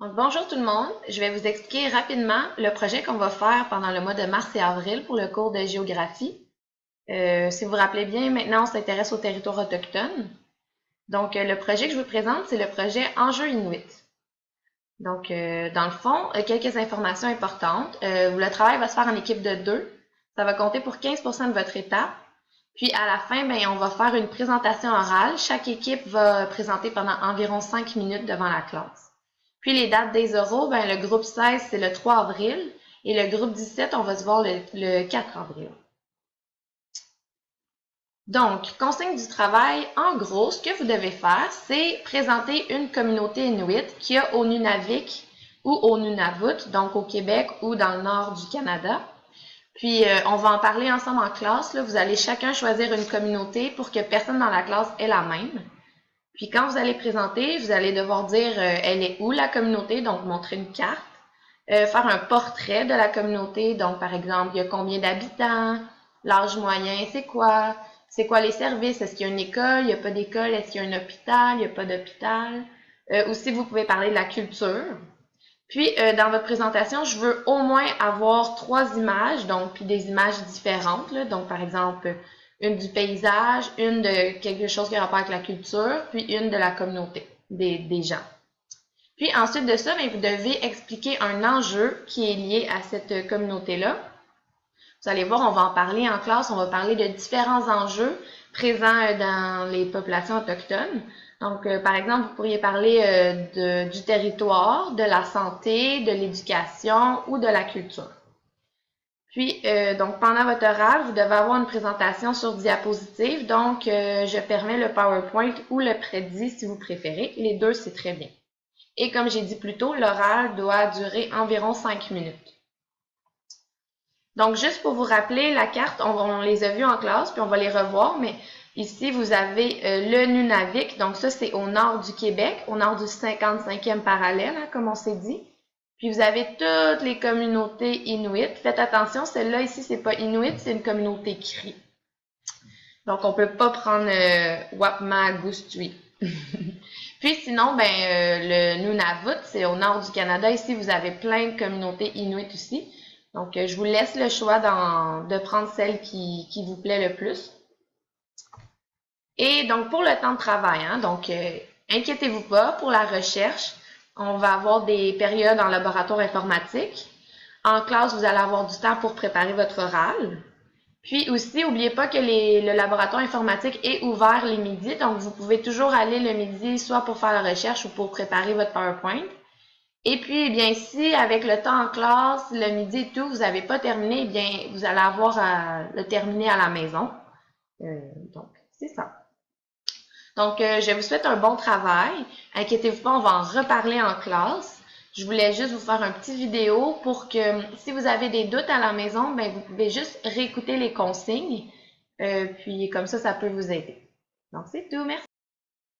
Donc, bonjour tout le monde, je vais vous expliquer rapidement le projet qu'on va faire pendant le mois de mars et avril pour le cours de géographie. Si vous vous rappelez bien, maintenant on s'intéresse aux territoires autochtones. Donc, le projet que je vous présente, c'est le projet Enjeux Inuit. Donc, dans le fond, quelques informations importantes. Le travail va se faire en équipe de 2. Ça va compter pour 15% de votre étape. Puis à la fin, on va faire une présentation orale. Chaque équipe va présenter pendant environ 5 minutes devant la classe. Puis les dates des oraux, le groupe 16, c'est le 3 avril. Et le groupe 17, on va se voir le 4 avril. Donc, consigne du travail, en gros, ce que vous devez faire, c'est présenter une communauté inuit qu'il y a au Nunavik ou au Nunavut, donc au Québec ou dans le nord du Canada. Puis, on va en parler ensemble en classe. Là. Vous allez chacun choisir une communauté pour que personne dans la classe ait la même. Puis, quand vous allez présenter, vous allez devoir dire elle est où la communauté, donc montrer une carte. Faire un portrait de la communauté, donc par exemple, il y a combien d'habitants, l'âge moyen, c'est quoi les services, est-ce qu'il y a une école, il n'y a pas d'école, est-ce qu'il y a un hôpital, il n'y a pas d'hôpital. Aussi, vous pouvez parler de la culture. Puis, dans votre présentation, je veux au moins avoir 3 images, donc puis des images différentes. Là, donc, par exemple, une du paysage, une de quelque chose qui a rapport avec la culture, puis une de la communauté, des gens. Puis ensuite de ça, vous devez expliquer un enjeu qui est lié à cette communauté-là. Vous allez voir, on va en parler en classe, on va parler de différents enjeux présents dans les populations autochtones. Donc, par exemple, vous pourriez parler du territoire, de la santé, de l'éducation ou de la culture. Puis, donc, pendant votre oral, vous devez avoir une présentation sur diapositive. Donc, je permets le PowerPoint ou le Prezi si vous préférez. Les deux, c'est très bien. Et comme j'ai dit plus tôt, l'oral doit durer environ 5 minutes. Donc, juste pour vous rappeler, la carte, on les a vues en classe, puis on va les revoir, mais ici, vous avez le Nunavik. Donc, ça, c'est au nord du Québec, au nord du 55e parallèle, hein, comme on s'est dit. Puis, vous avez toutes les communautés inuites. Faites attention, celle-là ici, c'est pas inuit, c'est une communauté cri. Donc, on peut pas prendre Wapma-Gustui. Puis sinon, le Nunavut, c'est au nord du Canada. Ici, vous avez plein de communautés inuites aussi. Donc, je vous laisse le choix de prendre celle qui vous plaît le plus. Et donc, pour le temps de travail, inquiétez-vous pas, pour la recherche, on va avoir des périodes en laboratoire informatique. En classe, vous allez avoir du temps pour préparer votre oral. Puis aussi, n'oubliez pas que le laboratoire informatique est ouvert les midis, donc vous pouvez toujours aller le midi, soit pour faire la recherche ou pour préparer votre PowerPoint. Et puis, si avec le temps en classe, le midi et tout, vous n'avez pas terminé, vous allez avoir à le terminer à la maison. Donc, c'est ça. Donc, je vous souhaite un bon travail. Inquiétez-vous pas, on va en reparler en classe. Je voulais juste vous faire un petit vidéo pour que, si vous avez des doutes à la maison, vous pouvez juste réécouter les consignes. Puis, comme ça peut vous aider. Donc, c'est tout. Merci.